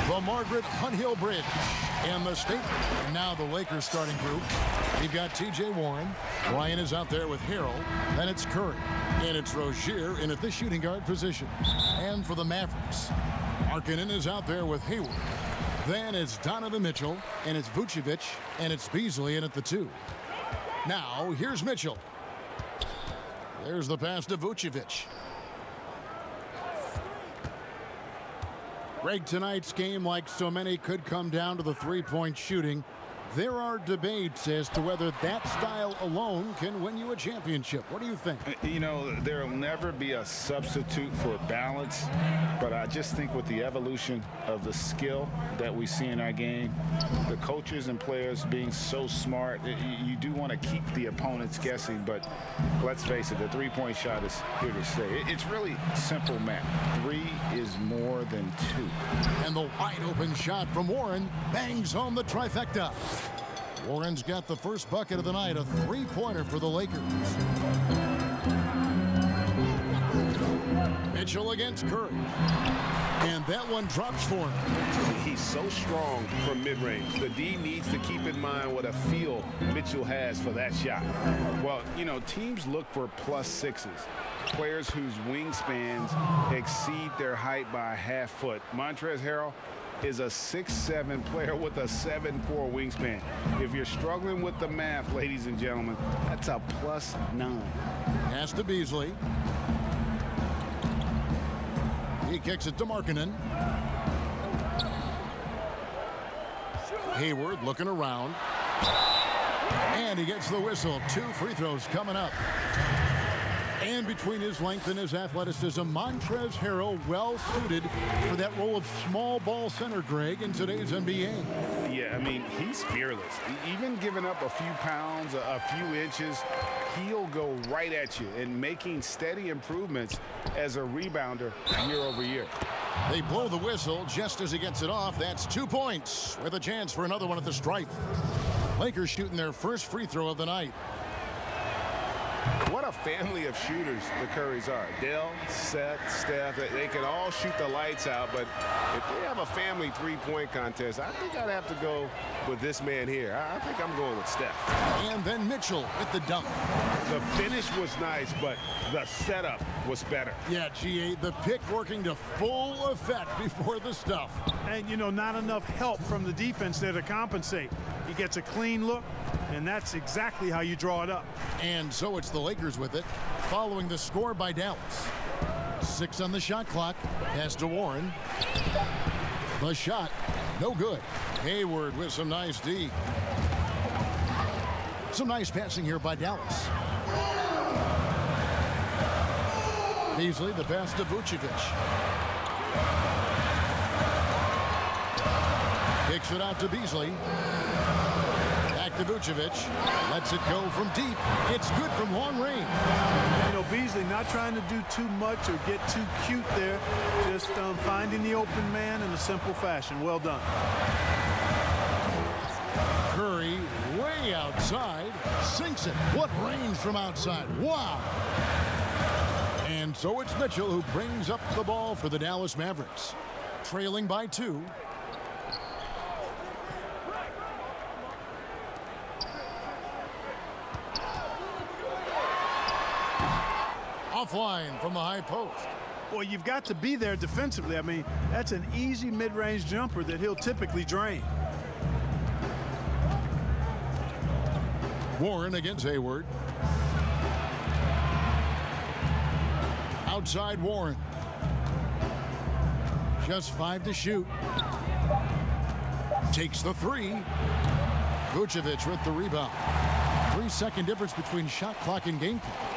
the Margaret Hunt-Hill Bridge and the state. And now the Lakers starting group. You've got T.J. Warren. Ryan is out there with Harrell. Then it's Curry. And it's Rozier in at the shooting guard position. And for the Mavericks, Markkanen is out there with Hayward. Then it's Donovan Mitchell. And it's Vucevic. And it's Beasley in at the 2. Now, here's Mitchell. There's the pass to Vucevic. Greg, tonight's game, like so many, could come down to the three-point shooting. There are debates as to whether that style alone can win you a championship. What do you think? You know, there will never be a substitute for balance, but I just think with the evolution of the skill that we see in our game, the coaches and players being so smart, you do want to keep the opponents guessing, but let's face it, the three-point shot is here to stay. It's really simple math. 3 is more than 2. And the wide-open shot from Warren bangs home the trifecta. Warren's got the first bucket of the night, a three-pointer for the Lakers. Mitchell against Curry. And that one drops for him. He's so strong from mid-range. The D needs to keep in mind what a feel Mitchell has for that shot. Well, you know, teams look for +6s. Players whose wingspans exceed their height by a half foot. Montrezl Harrell is a 6'7" player with a 7'4" wingspan. If you're struggling with the math, ladies and gentlemen, that's a +9. Pass to Beasley. He kicks it to Markkanen. Hayward looking around. And he gets the whistle. 2 free throws coming up. And between his length and his athleticism, Montrezl Harrell well suited for that role of small ball center, Greg, in today's NBA. Yeah, I mean, he's fearless. Even giving up a few pounds, a few inches, he'll go right at you and making steady improvements as a rebounder year over year. They blow the whistle just as he gets it off. That's 2 points with a chance for another one at the stripe. Lakers shooting their first free throw of the night. What a family of shooters the Currys are. Dell, Seth, Steph, they can all shoot the lights out, but if they have a family three-point contest, I think I'd have to go with this man here. I think I'm going with Steph. And then Mitchell with the dunk. The finish was nice, but the setup was better. Yeah, GA, the pick working to full effect before the stuff. And, you know, not enough help from the defense there to compensate. He gets a clean look, and that's exactly how you draw it up. And so it's the Lakers with it, following the score by Dallas. 6 on the shot clock. Pass to Warren. The shot, no good. Hayward with some nice D. Some nice passing here by Dallas. Beasley, the pass to Vucevic. Kicks it out to Beasley. Back to Vucevic. Lets it go from deep. It's good from long range. You know, Beasley not trying to do too much or get too cute there. Just finding the open man in a simple fashion. Well done. Curry way outside. Sinks it. What range from outside. Wow. And so it's Mitchell who brings up the ball for the Dallas Mavericks. Trailing by 2. Offline from the high post. Well, you've got to be there defensively. I mean, that's an easy mid-range jumper that he'll typically drain. Warren against Hayward. Outside Warren. Just 5 to shoot. Takes the 3. Vucevic with the rebound. 3-second difference between shot clock and game clock.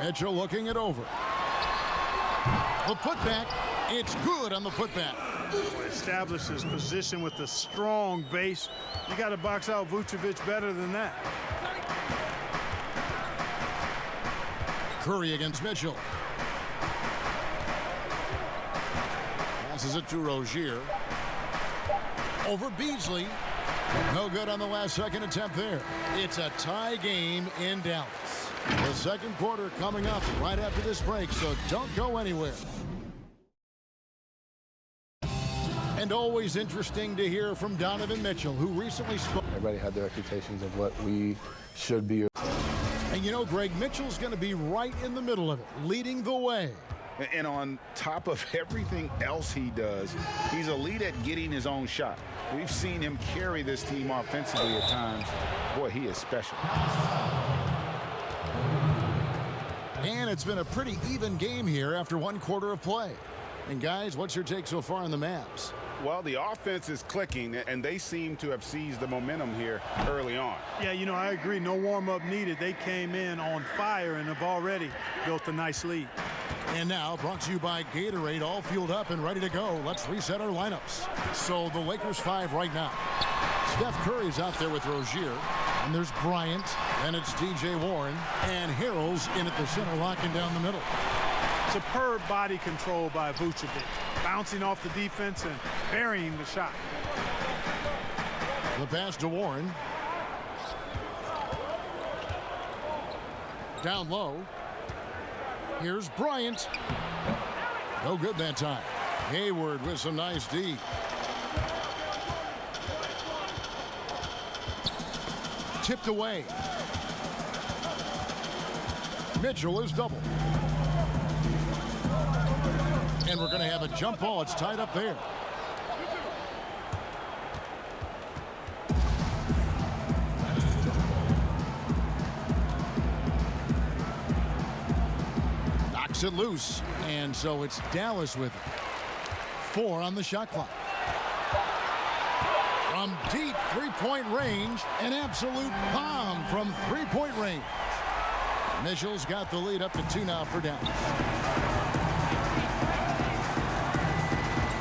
Mitchell looking it over. The putback. It's good on the putback. Establishes position with a strong base. You got to box out Vucevic better than that. Curry against Mitchell. Passes it to Rozier. Over Beasley. No good on the last second attempt there. It's a tie game in Dallas. The second quarter coming up right after this break, so don't go anywhere. And always interesting to hear from Donovan Mitchell, who recently spoke. Everybody had their expectations of what we should be. And you know, Greg, Mitchell's going to be right in the middle of it, leading the way. And on top of everything else he does, he's elite at getting his own shot. We've seen him carry this team offensively at times. Boy, he is special. And it's been a pretty even game here after one quarter of play. And guys, what's your take so far on the Mavs? Well, the offense is clicking, and they seem to have seized the momentum here early on. Yeah, you know, I agree. No warm-up needed. They came in on fire and have already built a nice lead. And now, brought to you by Gatorade, all fueled up and ready to go. Let's reset our lineups. So the Lakers 5 right now. Steph Curry's out there with Rozier. And there's Bryant. Then it's TJ Warren. And Harrell's in at the center, locking down the middle. Superb body control by Vucevic, bouncing off the defense and burying the shot. The pass to Warren. Down low. Here's Bryant. No good that time. Hayward with some nice D. Tipped away. Mitchell is double. And we're going to have a jump ball. It's tied up there. Knocks it loose. And so it's Dallas with it. 4 on the shot clock. From deep three-point range, an absolute bomb from three-point range. Mitchell's got the lead up to 2 now for Dallas.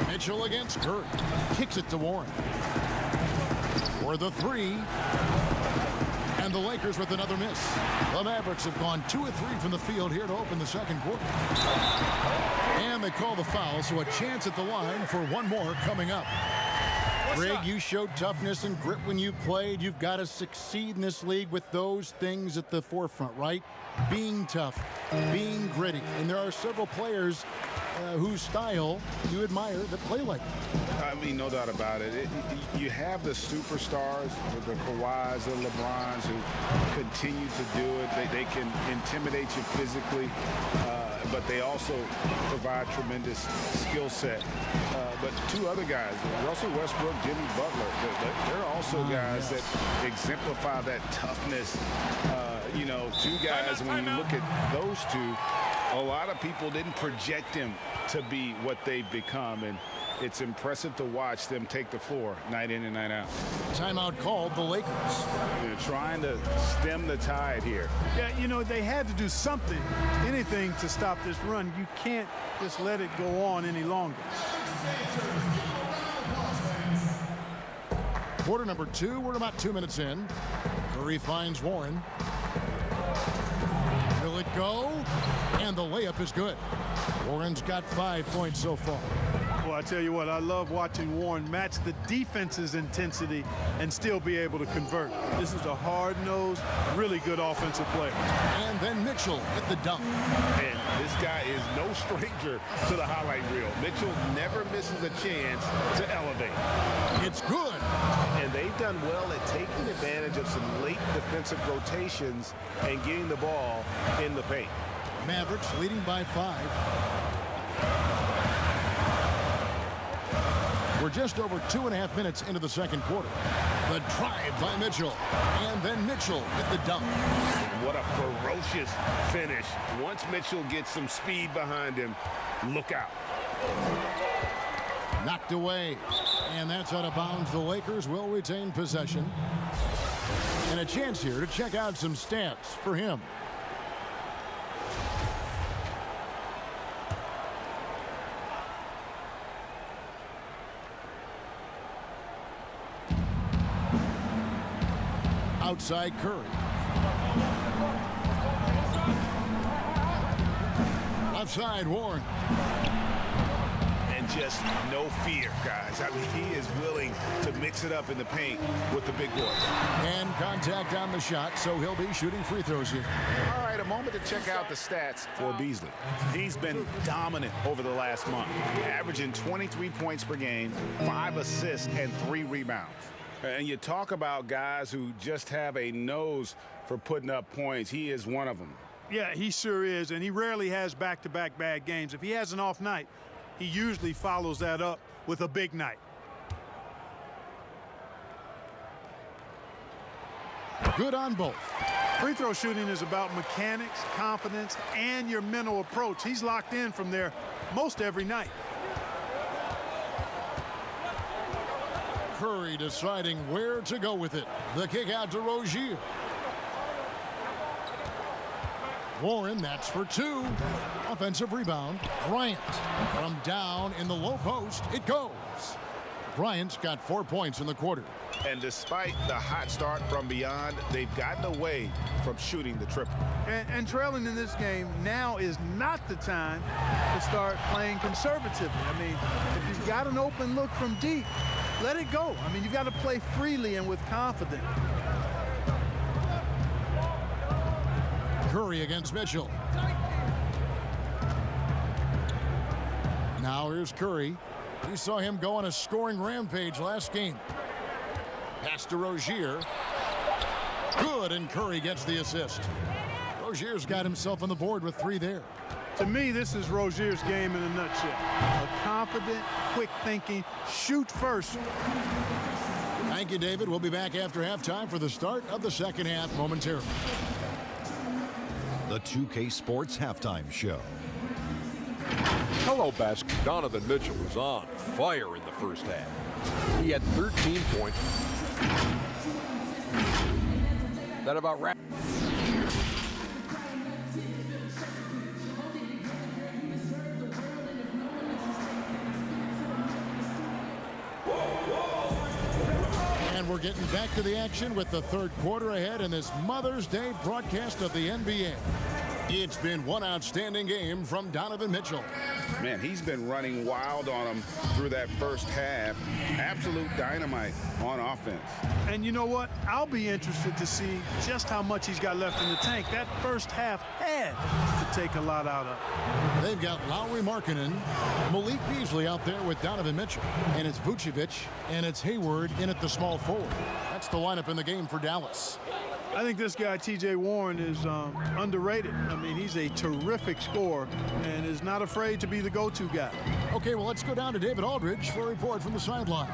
Mitchell against Curry. Kicks it to Warren. For the 3. And the Lakers with another miss. The Mavericks have gone 2 of 3 from the field here to open the second quarter. And they call the foul, so a chance at the line for one more coming up. Greg, you showed toughness and grit when you played. You've got to succeed in this league with those things at the forefront, right? Being tough, being gritty. And there are several players whose style you admire that play like that. I mean, no doubt about it. You have the superstars, the Kawhis, the LeBrons, who continue to do it. They can intimidate you physically, but they also provide tremendous skill set. But 2 other guys, Russell Westbrook, Jimmy Butler, they're also guys that exemplify that toughness. You know, 2 guys, when you look at those 2, a lot of people didn't project them to be what they've become, and it's impressive to watch them take the floor night in and night out. Timeout called the Lakers. They're trying to stem the tide here. Yeah, you know, they had to do something, anything to stop this run. You can't just let it go on any longer. Quarter number 2, we're about 2 minutes in. Curry finds Warren. Will it go? And the layup is good. Warren's got 5 points so far. Well, I tell you what, I love watching Warren match the defense's intensity and still be able to convert. This is a hard-nosed, really good offensive player. And then Mitchell at the dunk. And this guy is no stranger to the highlight reel. Mitchell never misses a chance to elevate. It's good. And they've done well at taking advantage of some late defensive rotations and getting the ball in the paint. Mavericks leading by 5. We're just over 2.5 minutes into the second quarter. The drive by Mitchell. And then Mitchell at the dunk. What a ferocious finish. Once Mitchell gets some speed behind him, look out. Knocked away. And that's out of bounds. The Lakers will retain possession. And a chance here to check out some stats for him. Outside Curry. Left side Warren. And just no fear, guys. I mean, he is willing to mix it up in the paint with the big boys. And contact on the shot, so he'll be shooting free throws here. All right, a moment to check out the stats for Beasley. He's been dominant over the last month, averaging 23 points per game, 5 assists, and 3 rebounds. And you talk about guys who just have a nose for putting up points. He is one of them. Yeah, he sure is, and he rarely has back-to-back bad games. If he has an off night, he usually follows that up with a big night. Good on both. Free throw shooting is about mechanics, confidence, and your mental approach. He's locked in from there most every night. Curry deciding where to go with it. The kick out to Rozier. Warren, that's for 2. Offensive rebound. Bryant from down in the low post. It goes. Bryant's got 4 points in the quarter. And despite the hot start from beyond, they've gotten away from shooting the triple. And trailing in this game, now is not the time to start playing conservatively. I mean, if you've got an open look from deep, let it go. I mean, you've got to play freely and with confidence. Curry against Mitchell. Now here's Curry. We saw him go on a scoring rampage last game. Pass to Rozier. Good, and Curry gets the assist. Rozier's got himself on the board with 3 there. To me, this is Rozier's game in a nutshell. A confident, quick thinking, shoot first. Thank you, David. We'll be back after halftime for the start of the second half momentarily. The 2K Sports Halftime Show. Hello, Basket. Donovan Mitchell was on fire in the first half. He had 13 points. That about wrapped. And we're getting back to the action with the third quarter ahead in this Mother's Day broadcast of the NBA. It's been one outstanding game from Donovan Mitchell. Man, he's been running wild on them through that first half. Absolute dynamite on offense. And you know what? I'll be interested to see just how much he's got left in the tank. That first half had to take a lot out of. They've got Lowry Markkanen, Malik Beasley out there with Donovan Mitchell. And it's Vucevic, and it's Hayward in at the small forward. That's the lineup in the game for Dallas. I think this guy, T.J. Warren, is underrated. I mean, he's a terrific scorer and is not afraid to be the go-to guy. Okay, well, let's go down to David Aldridge for a report from the sideline.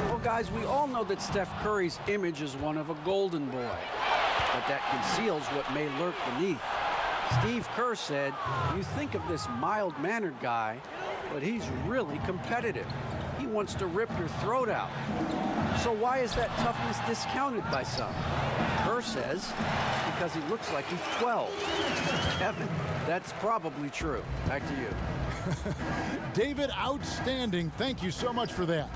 Well, guys, we all know that Steph Curry's image is one of a golden boy, but that conceals what may lurk beneath. Steve Kerr said, you think of this mild-mannered guy, but he's really competitive. He wants to rip your throat out. So why is that toughness discounted by some? Kerr says because he looks like he's 12. Kevin, that's probably true. Back to you. David, outstanding. Thank you so much for that.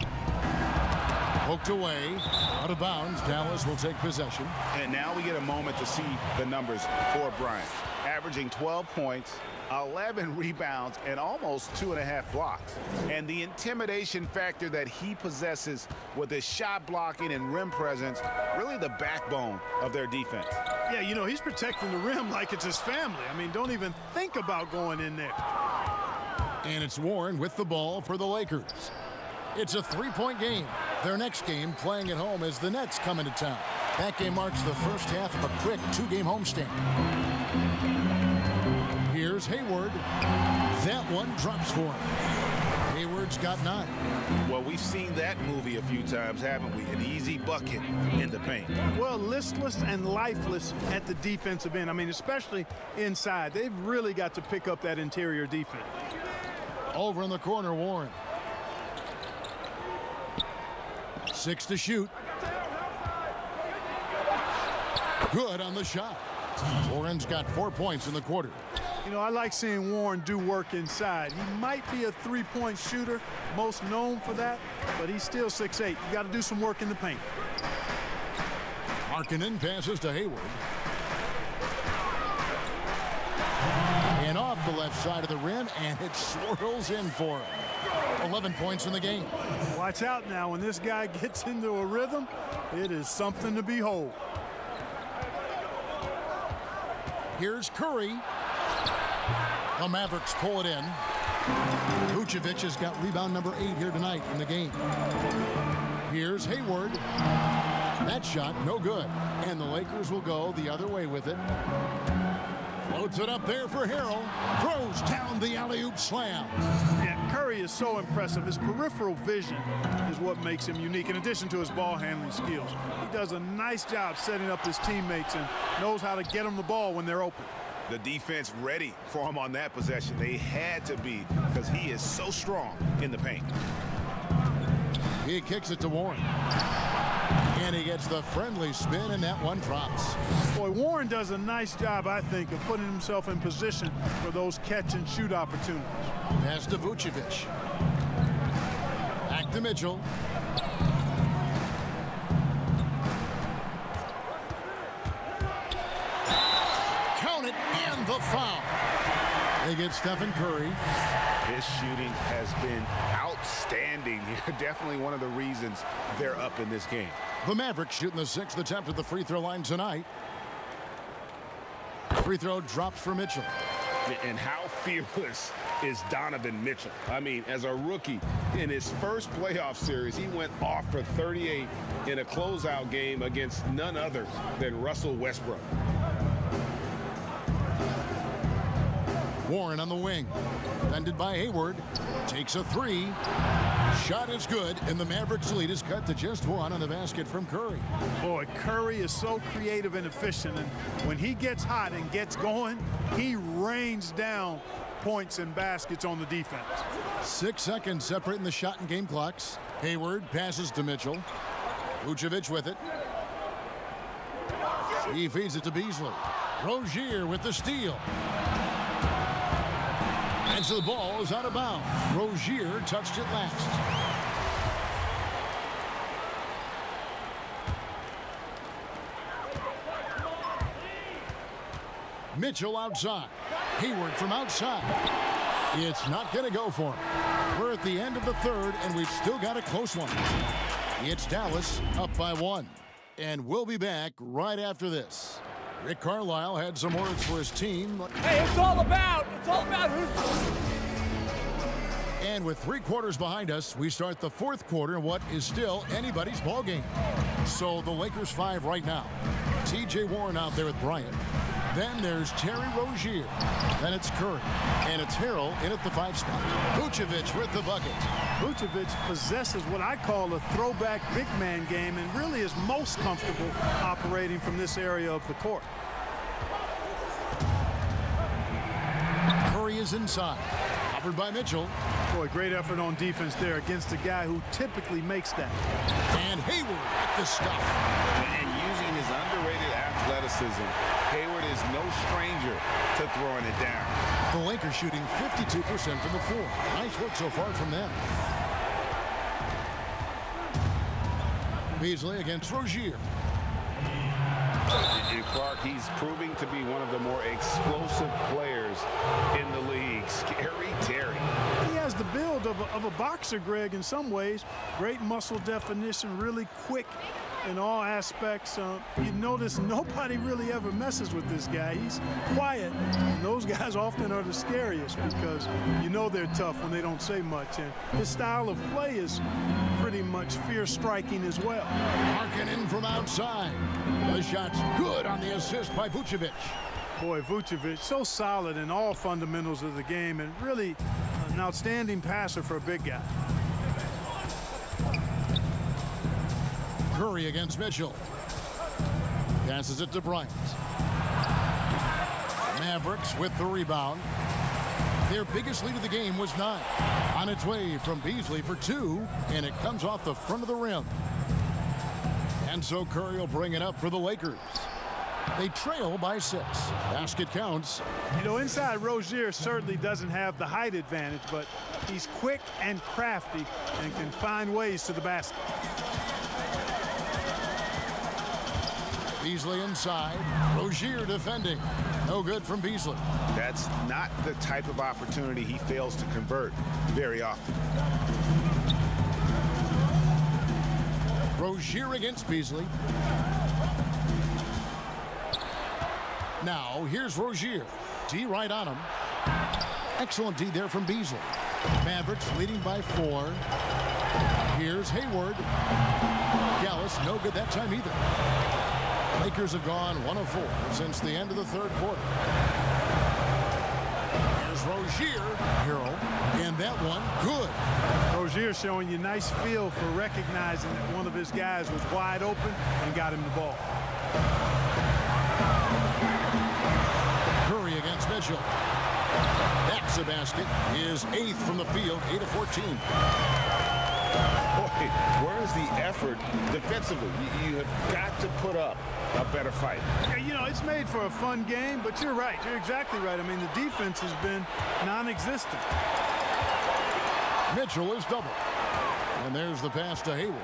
Poked away, out of bounds. Dallas will take possession. And now we get a moment to see the numbers for Bryant. Averaging 12 points, 11 rebounds, and almost 2.5 blocks. And the intimidation factor that he possesses with his shot blocking and rim presence, really the backbone of their defense. Yeah, you know, he's protecting the rim like it's his family. I mean, don't even think about going in there. And it's Warren with the ball for the Lakers. It's a 3-point game. Their next game, playing at home, as the Nets come into town. That game marks the first half of a quick 2-game homestand. Here's Hayward. That one drops for him. Hayward's got 9. Well, we've seen that movie a few times, haven't we? An easy bucket in the paint. Well, listless and lifeless at the defensive end. I mean, especially inside. They've really got to pick up that interior defense. Over in the corner, Warren. 6 to shoot. Good on the shot. Warren's got 4 points in the quarter. You know, I like seeing Warren do work inside. He might be a three-point shooter, most known for that, but he's still 6'8". You got to do some work in the paint. Markkanen passes to Hayward. And off the left side of the rim, and it swirls in for him. 11 points in the game. Watch out now. When this guy gets into a rhythm, it is something to behold. Here's Curry. The Mavericks pull it in. Vucevic has got rebound number 8 here tonight in the game. Here's Hayward. That shot, no good. And the Lakers will go the other way with it. Floats it up there for Harrell. Throws down the alley-oop slam. Yeah, Curry is so impressive. His peripheral vision is what makes him unique, in addition to his ball handling skills. He does a nice job setting up his teammates and knows how to get them the ball when they're open. The defense ready for him on that possession. They had to be, because he is so strong in the paint. He kicks it to Warren. And he gets the friendly spin, and that one drops. Boy, Warren does a nice job, I think, of putting himself in position for those catch-and-shoot opportunities. Pass to Vucevic. Back to Mitchell. Count it, and the foul. They get Stephen Curry. His shooting has been outstanding here. Definitely one of the reasons they're up in this game. The Mavericks shooting the 6th attempt at the free throw line tonight. Free throw drops for Mitchell. And how fearless is Donovan Mitchell? I mean, as a rookie in his first playoff series, he went off for 38 in a closeout game against none other than Russell Westbrook. Warren on the wing. Defended by Hayward. Takes a 3. Shot is good, and the Mavericks lead is cut to just 1 on the basket from Curry. Boy, Curry is so creative and efficient, and when he gets hot and gets going, he rains down points and baskets on the defense. 6 seconds separating the shot and game clocks. Hayward passes to Mitchell. Vucevic with it. He feeds it to Beasley. Rozier with the steal. And so the ball is out of bounds. Rozier touched it last. Mitchell outside. Hayward from outside. It's not going to go for him. We're at the end of the third, and we've still got a close one. It's Dallas up by 1. And we'll be back right after this. Rick Carlisle had some words for his team. Hey, it's all about who's... And with 3 quarters behind us, we start the 4th quarter in what is still anybody's ball game. So the Lakers 5 right now. TJ Warren out there with Bryant. Then there's Terry Rozier. Then it's Curry. And it's Harrell in at the 5 spot. Vucevic with the bucket. Vucevic possesses what I call a throwback big man game and really is most comfortable operating from this area of the court. Curry is inside. Covered by Mitchell. Boy, great effort on defense there against a guy who typically makes that. And Hayward at the stuff. And using his underrated athleticism, Hayward is no stranger to throwing it down. The Lakers shooting 52% from the floor. Nice work so far from them. Beasley against Rozier. And Clark, he's proving to be one of the more explosive players in the league. Scary Terry. He has the build of a boxer, Greg, in some ways. Great muscle definition, really quick in all aspects. You notice nobody really ever messes with this guy. He's quiet, and those guys often are the scariest because you know they're tough when they don't say much. And his style of play is pretty much fierce striking as well. Markkanen from outside. The shot's good on the assist by Vucevic. Boy, Vucevic, so solid in all fundamentals of the game and really an outstanding passer for a big guy. Curry against Mitchell. Passes it to Bryant. Mavericks with the rebound. Their biggest lead of the game was 9. On its way from Beasley for 2, and it comes off the front of the rim. And so Curry will bring it up for the Lakers. They trail by 6. Basket counts. You know, inside Rozier certainly doesn't have the height advantage, but he's quick and crafty and can find ways to the basket. Beasley inside. Rozier defending. No good from Beasley. That's not the type of opportunity he fails to convert very often. Rozier against Beasley. Now, here's Rozier. D right on him. Excellent D there from Beasley. Mavericks leading by 4. Here's Hayward. Gallus, no good that time either. Lakers have gone 1 of 4 since the end of the third quarter. Here's Rozier. Harrell. And that one, good. Rozier showing you nice feel for recognizing that one of his guys was wide open and got him the ball. Curry against Mitchell. That's a basket. His 8th from the field, 8 of 14. Boy, where's the effort defensively? You have got to put up a better fight. Yeah, you know, it's made for a fun game, but you're right. You're exactly right. I mean, the defense has been non-existent. Mitchell is double. And there's the pass to Hayward.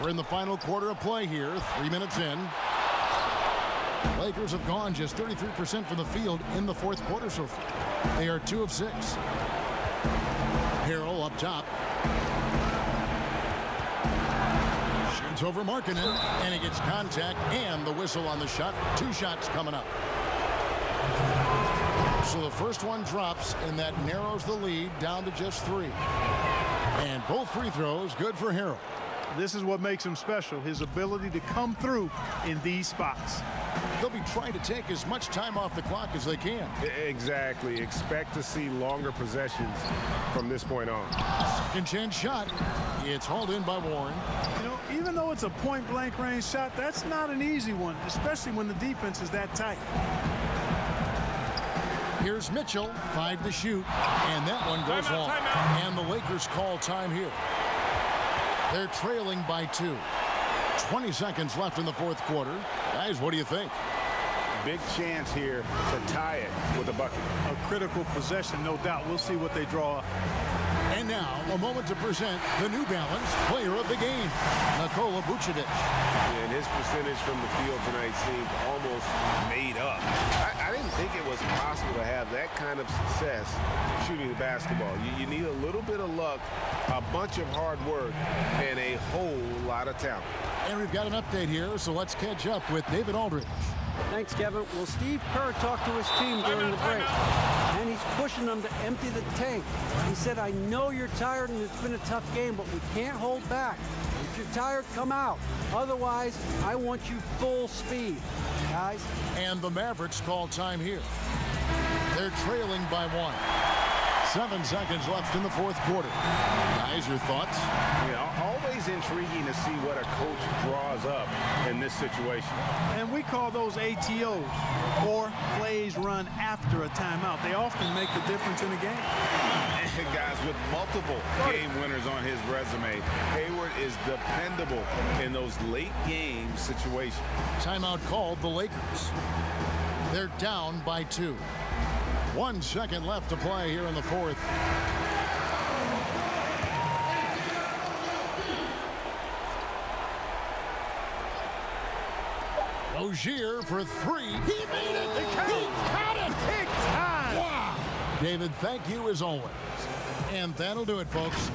We're in the final quarter of play here, 3 minutes in. Lakers have gone just 33% from the field in the fourth quarter so far. They are 2 of 6. Harrell up top. Shoots over Markkanen, and he gets contact and the whistle on the shot. 2 shots coming up. So the first one drops, and that narrows the lead down to just 3. And both free throws good for Harrell. This is what makes him special, his ability to come through in these spots. They'll be trying to take as much time off the clock as they can. Exactly. Expect to see longer possessions from this point on. Second chance shot. It's hauled in by Warren. You know, even though it's a point-blank range shot, that's not an easy one, especially when the defense is that tight. Here's Mitchell, 5 to shoot, and that one goes long. And the Lakers call time here. They're trailing by 2. 20 seconds left in the fourth quarter. Guys, what do you think? Big chance here to tie it with a bucket. A critical possession, no doubt. We'll see what they draw up. And now, a moment to present the New Balance Player of the Game, Nikola Vucevic. And his percentage from the field tonight seemed almost made up. I didn't think it was possible to have that kind of success shooting the basketball. You need a little bit of luck, a bunch of hard work, and a whole lot of talent. And we've got an update here, so let's catch up with David Aldridge. Thanks, Kevin. Well, Steve Kerr talked to his team during the break, and he's pushing them to empty the tank. He said, I know you're tired and it's been a tough game, but we can't hold back. If you're tired, come out. Otherwise, I want you full speed, guys. And the Mavericks call time here. They're trailing by 1. 7 seconds left in the fourth quarter. Guys, your thoughts? You know, always intriguing to see what a coach draws up in this situation. And we call those ATOs, or plays run after a timeout. They often make the difference in a game. And guys, with multiple game winners on his resume, Hayward is dependable in those late game situations. Timeout called the Lakers. They're down by 2. 1 second left to play here in the fourth. Rozier for 3. He made it! He caught it! Big time! Wow! David, thank you as always. And that'll do it, folks.